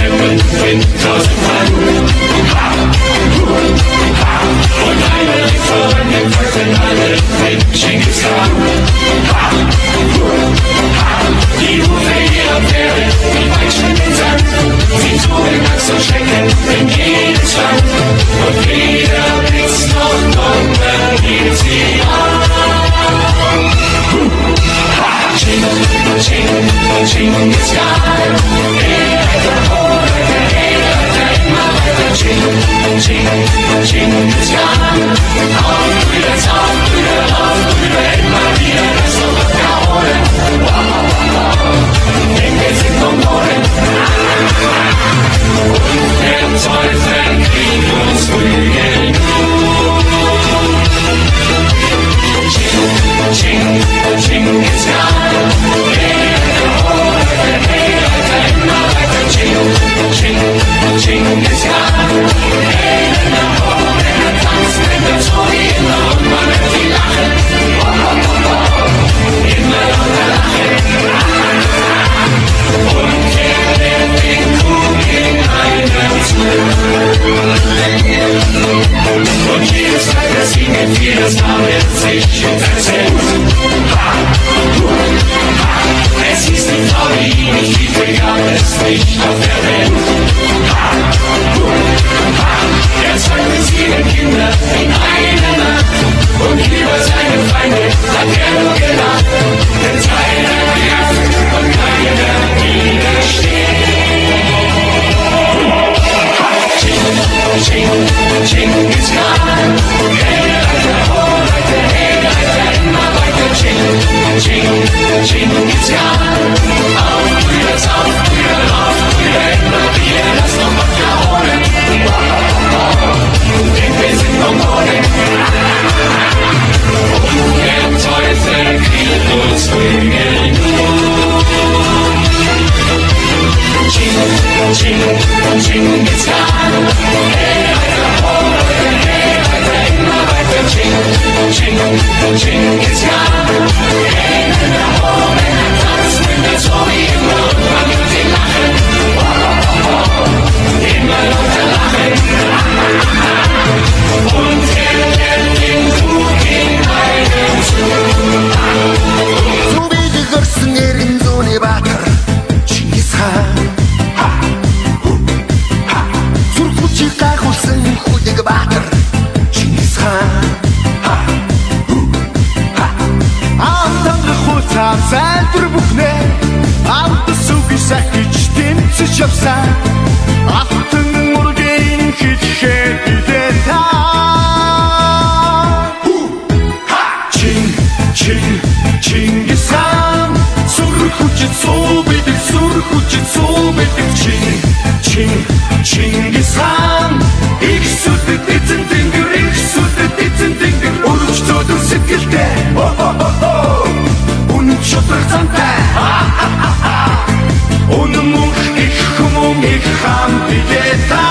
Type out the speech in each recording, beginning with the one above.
heaven with doesn't run. Und eine von den Völkern alle mit Genghis Khan. Die Hufe ihrer Pferde, die Peitschen im Sand. Sie trugen Angst und Schrecken in jedes Land. Und weder Blitz noch Donner hielt sie an. Ching, ching, Genghis Khan. Immer weiter Ching, ching, Genghis Khan. Auf Brüder, immer wieder das Wort wiederholen. Denn wir sind Mongolen. Und der Teufel kriegt uns Prügel nur. Ching, ching, Genghis Khan. Immer weiter Ching, ching, Genghis Khan. Er tanzt mit der Zoe immer und man hört sie lachen. Immer lauter lachen. Und der den Kuh in einem Zug. Und jedes Mal, das ihm gefiel, das nahm sich und erzählt. Es hieß die Frau, die ihn nicht liebte, gab es nicht auf der Welt. Er zeugte 7 Kinder in einer Nacht. Und über seine Feinde hat er nur gelacht. Denn seiner Kraft und keiner widersteht. Ching, Genghis Khan. Immer weiter Ching, Genghis Khan. Auf Brüder, immer wieder das noch mal wiederholen. Denn wir sind Mongolen. Und der Teufel kriegt uns Prügel nur. Ching, Genghis Khan. Immer weiter Ching, Genghis Khan. Er tanzt mit der Zoe immer und man hört sie lachen. Immer lauter lachen. Und er nennt den Krug in einem Zug. So wie gehörsten in so ne Batter Genghis Khan. Сургуучийг гайхуулсан хүдэг баатар Genghis Khan. Андангах хуцаа зайлбар бүхнээ Амтас үгis ахиж тэмцэж явсан Алтан мургийн хилхээр билээ та. Genghis Khan. Сургуучид суу бидэг Genghis Khan. Их сүдэд эзэн тэнгэр өрөвчтөд сэтгэлтэй. Үнэн шудраг цантай. Үнэн мөнх их хүмүүн их хаан билээ та.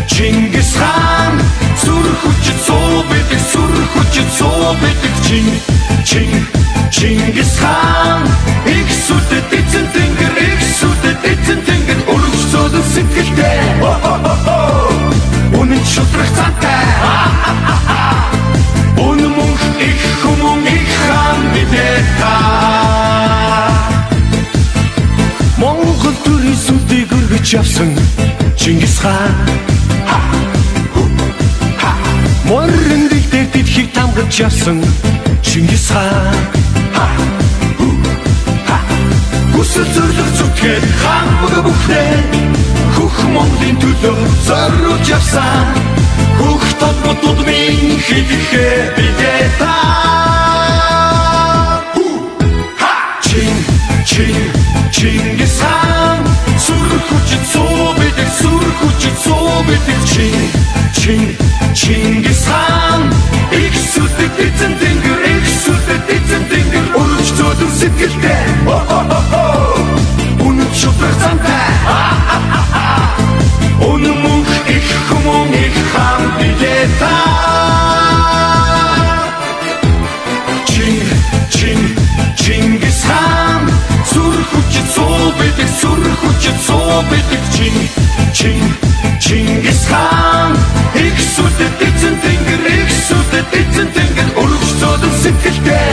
Genghis Khan. Сургуучид суу бидэг Genghis Khan. Их сүдэд эзэн тэнгэр өрөвчтөд сэтгэлтэй. Үнэн шудраг цантай. Үнэн мөнх их хүмүүн их хаан билээ та. Монгол төрийн сүдийг өргөж явсан Genghis Khan. Морин дэлдээ дэлхийг тамгаж явсан Genghis Khan. Хүсэл зориг зүтгээд хаан бүхнээ хөх Монголын төлөө зориулж явсан. Хөх толгодууд минь хэлэхээ бидээ та. Genghis Khan. Сургуучид суу бидэг Genghis Khan. Их сүдэд эзэн тэнгэр өрөвчтөд сэтгэлтэй. Үнэн шудраг цантай. Үнэн мөнх их хүмүүн их хаан билээ та. Genghis Khan. бидэг сүр хүчит суу бидэг Чингис хаан их сүдэт эзэн тэнгэр өргөцөөдөн сэтгэлтэй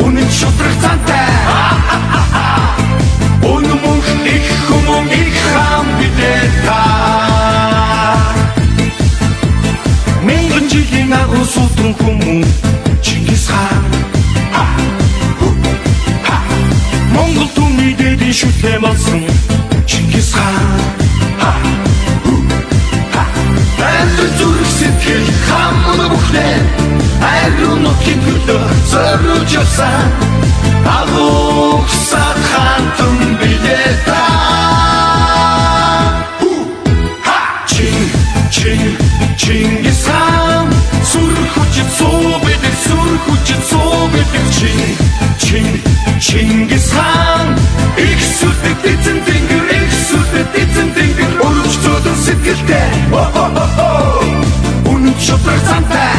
үнэн шудраг цантай өнөмөх их хүмүүн их хаан бидээ та мянган жилийн агуу суутран хүмүүн Чингис хаан Монгол түмний дэдийн шүтлээ болсон Чингис хаан Айлын зүрх сэтгэл хамна бүхнээ Айруу нутгийн төлөө зориулж явсан Агуу сад хантан бидээ та Чингис хаан сүр хүчит суу бидэг Чингис хаан их сүдэт эзэн тэнгэр өргөцөөдөн сэтгэлтэй үнэн шудраг цантай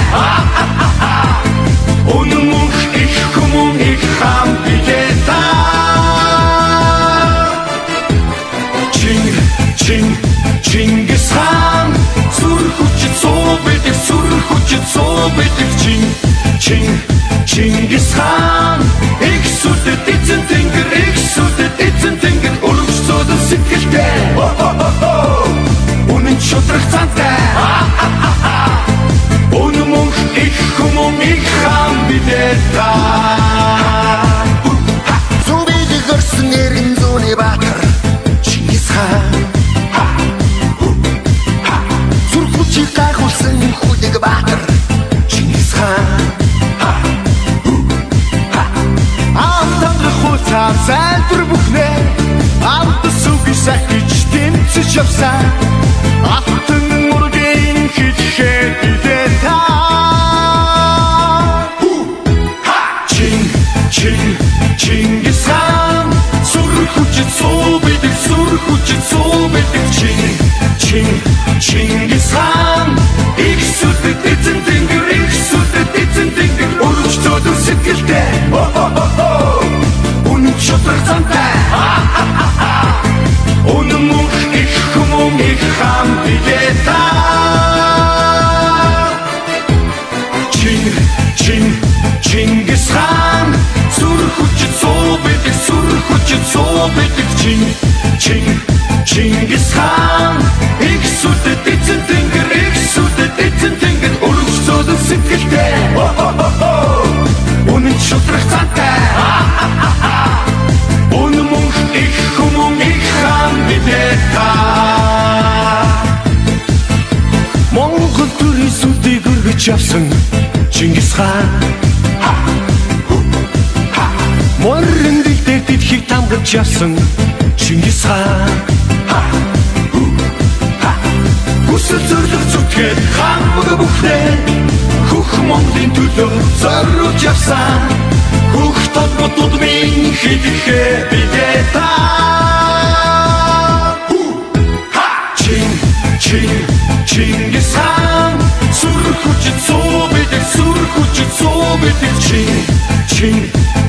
өнөмөх их хүмүүн их хаан бидээ та Чингис хаан сүр хүчит суу бидэг Чингис хаан их сүдэт эзэн тэнгэр өргөцөөдөн сэтгэлтэй үнэн шудраг цантай өнөмөх их хүмүүн их хаан бидээ та Зүбийг өрсөн эргэн зүүнний баатар Чингис хаан сүр хүчийг гайхуулсан хүлэг баатар Чингис хаан Зайлтар бүхнээ амт сүги сахиж тэмцэж явсан алтан мөргийн хитгэхэд бидээ та Чингис хаан сүр хүчит суу бидэг Чингис хаан их сүдэт эзэн тэнгэр өргөцөөдөн сэтгэлтэй шудраг цантай өнөмөх их хүмүүн их хаан бидээ та Чингис хаан сүр хүчит суу бидэг Чингис хаан их сүдэт эзэн тэнгэр өргөцөөдөн сэтгэлтэй үнэн шудраг цантай өнөмөх их хүмүүн их хаан бидээ та Монгол төрийн сүдийг өргөж явсан Чингис хаан Морин дэлдээ дэлхийг тамгаж явсан Чингис хаан Хүсэл зориг зүтгээд хамаг бүхнээ Хөх Монголын төлөө зориулж явсан Хөх толгодууд минь хитгэхэд бидээ та Чингис хаан сүр хүчит суу бидэг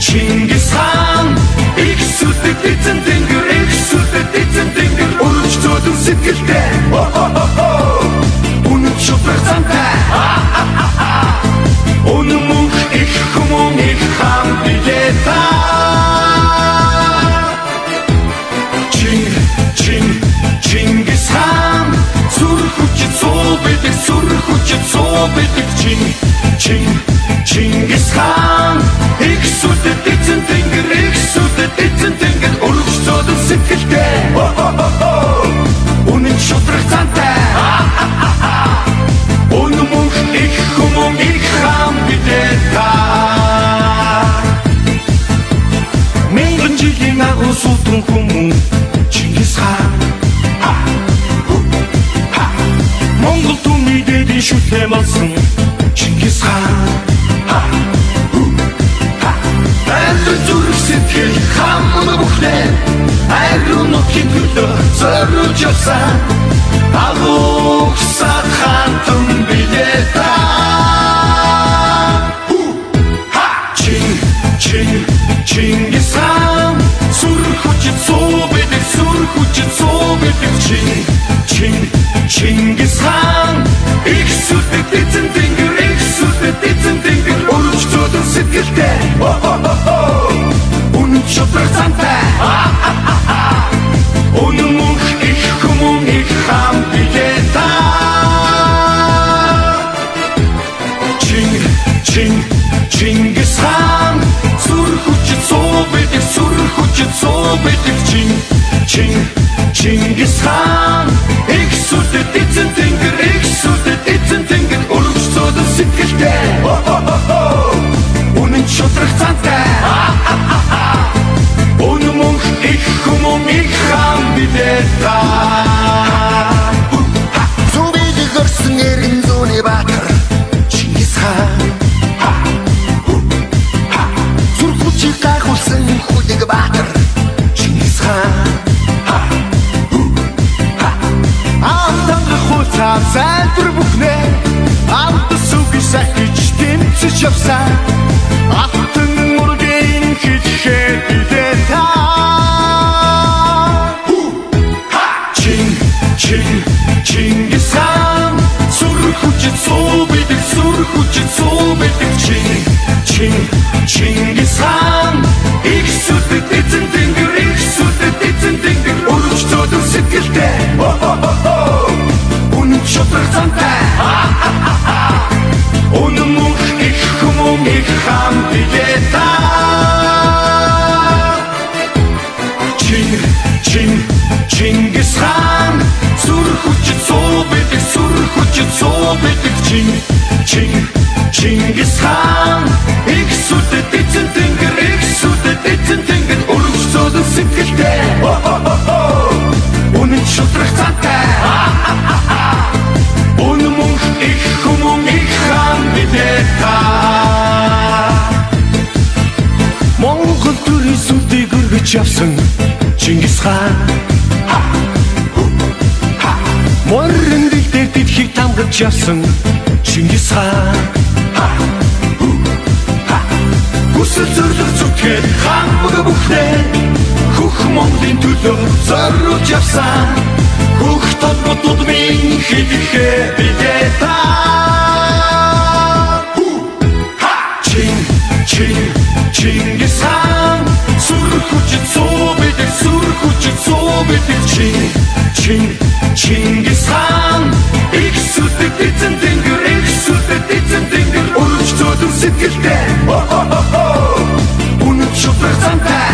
Чингис хаан их сүдэт эзэн тэнгэр өргөцөөдөн сэтгэлтэй үнэн шудраг цантай өнөмөх их хүмүүн их хаан бидээ та Чингис хаан сүр хүчит суу бидэг Чингис хаан их сүдэт эзэн тэнгэр өргөцөөдөн сэтгэлтэй үнэн шудраг цантай өнөмөх их хүмүүн их хаан бидээ та мянган жилийн агуу суутран хүмүүн Чингис хаан Монгол түмний дэдийн шүтлээ болсон Чингис хаан Айлын зүрх сэтгэл хамна бүхнээ Айруу нутгийн төлөө зориулж явсан агуу сад хантан бидээ та Чингис хаан сүр хүчит суу бидэг сүр хүчит суу бидэг Чингис хаан их сүдэт эзэн тэнгэр их сүдэт эзэн тэнгэр өргөцөөдөн сэтгэлтэй үнэн шудраг цантай үнэн мөнх их хүмүүн их хаан билээ та Чингис хаан сүр хүчит суу бидэг сүр хүчит суу бидэг Чингис хаан их сүдэт эзэн тэнгэр их сүдэт эзэн тэнгэр өргөцөөдөн сэтгэлтэй үнэн шудраг цантай үнэн мөнх их хүмүүн их хаан билээ та Зүбийг өрсөн эргэн зүүнний баатар Чингис хаан сүр хүчийг гайхуулсан хүлэг баатар Чингис хаан Зайлбар бүхнээ амтас үгүй сахиж тэмцэж явсан Алтан мөргийн хичхээ билээ та Чингис хаан сүр хүчит суу бидэг сүр хүчит суу бидэг Чингис хаан их сүдэт эзэн тэнгэр их сүдэт эзэн тэнгэр өргөцөөдөн сэтгэлтэй шудраг цантай үнэн мөнх их хүмүүн их хаан билээ та Чингис хаан сүр хүчит суу бидэг сүр хүчит суу бидэг Чингис хаан их сүдэт эзэн тэнгэр их сүдэт эзэн тэнгэр өргөцөөдөн сэтгэлтэй үнэн шудраг цантай үнэн мөнх их хүмүүн их хаан билээ та Монгол төрийн сүдийг өргөж явсан Чингис хаан Морин дэлдээ дэлхийг тамгаж явсан Чингис хаан Хүсэл зориг зүтгээд хаан бүхнээ хөх Монголын төлөө зориулж явсан Хөх толгодууд минь хэлэхээ билээ та Чингис хаан сүр хүчит суу бидэг сүр хүчит суу бидэг Чингис хаан их сүдэт эзэн тэнгэр их сүдэт эзэн тэнгэр өргөцөөдөн сэтгэлтэй үнэн шудраг цантай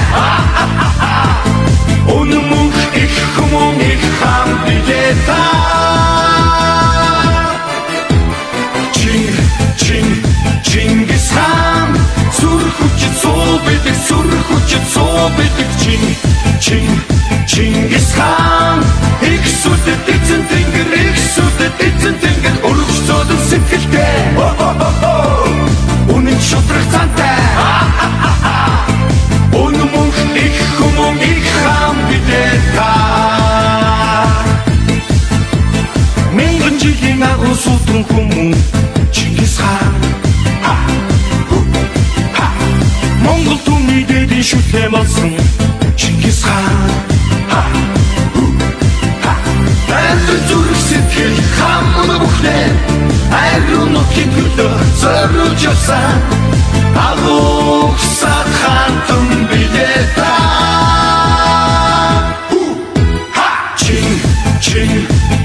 үнэн мөнх их хүмүүн их хаан билээ та Чингис хаан сүр хүчит суу бидэг сүр хүчит суу бидэг Чингис хаан их сүдэт эзэн тэнгэр их сүдэт эзэн тэнгэр өргөцөөдөн сэтгэлтэй үнэн шудраг цантай үнэн мөнх их хүмүүн их хаан билээ та Мянган жилийн агуу суутран хүмүүн Чингис хаан Монгол түүний дэдийн шүтлэм болсон Чингис хаан Айрын зүрх сэтгэл хаан бүхнээ Айрын нутгийн төлөө зориулж явсан Агуу сад хаантан билээ та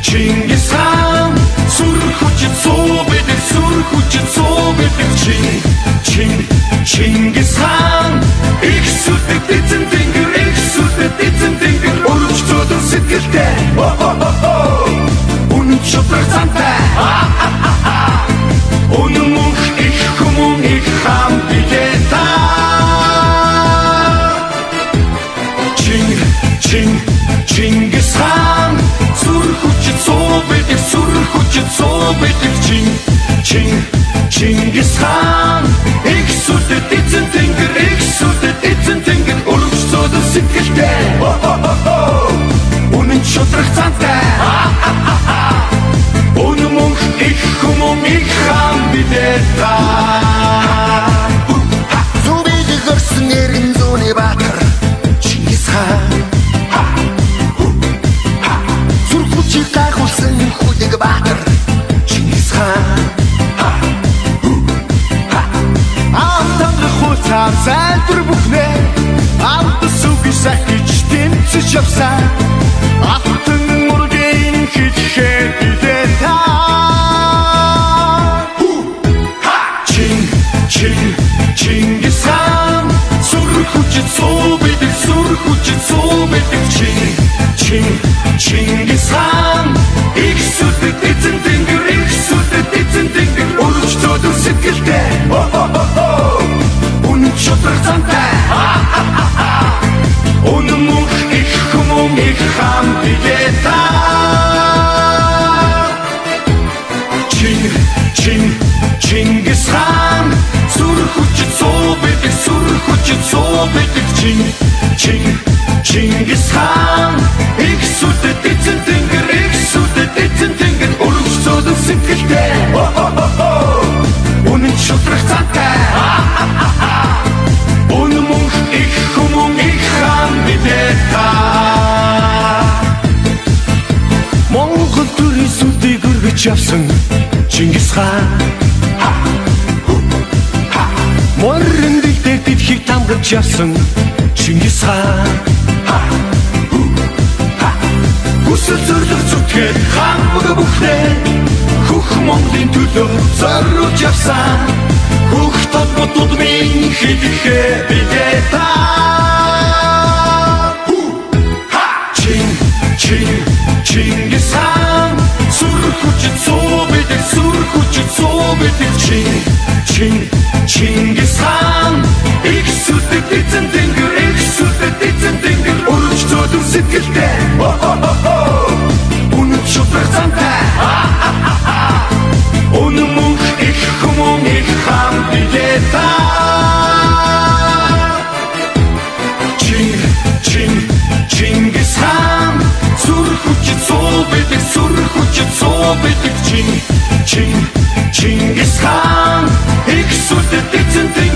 Чингис хаан сүр хүчит суу бидэг сүр хүчит суу бидэг Чингис хаан их сүдэт эзэн тэнгэр их сүдэт эзэн тэнгэр өргөцөөдөн сэтгэлтэй үнэн шудраг цантай үнэн мөнх их хүмүүн их хаан билээ та Чингис хаан сүр хүчит суу бидэг сүр хүчит суу бидэг Чингис хаан их сүдэт эзэн тэнгэр их сүдэт эзэн тэнгэр өргөцөөдөн сэтгэлтэй үнэн шудраг цантай үнэн мөнх их хүмүүн их хаан билээ та Зүбийг өрсөн эргэн зүүнний баатар Чингис хаан явсан алтан мөргийн хичээр билээ та Чингис хаан сүрхүчит суу бидэг Чингис хаан их сүдэт эзэн тэнгэр өргөжлөдөг сэтгэлтэй үнэн шудраг зантай үнэн мөнх их хүмүүн их хаан билээ та Чингис хаан сүрхүчит суу бидэг Чингис хаан их сүдэт эзэн тэнгэр өргөжлөдөг сэтгэлтэй үнэн шудраг зантай үнэн мөнх их хүмүүн их хаан билээ та Монгол төрийн сүдийг өргөж явсан Чингис хаан Морин дэлдэг дэлхийг тамгаж явсан Чингис хаан Хүсэл зориг зүтгээд хаан бүхнээ Хөх Монголын төлөө зориулж явсан Хөх толгодууд минь хэлэхээ билээ та Чингис хаан сүрхүчит суу бидэг Чингис хаан их сүдэт эзэн тэнгэр өргөжлөдөг сэтгэлтэй үнэн шудраг зантай үнэн мөнх их хүмүүн их хаан билээ та Чингис хаан сүрхүчит суу бидэг Чингис хаан их сүдэт эзэн тэнгэр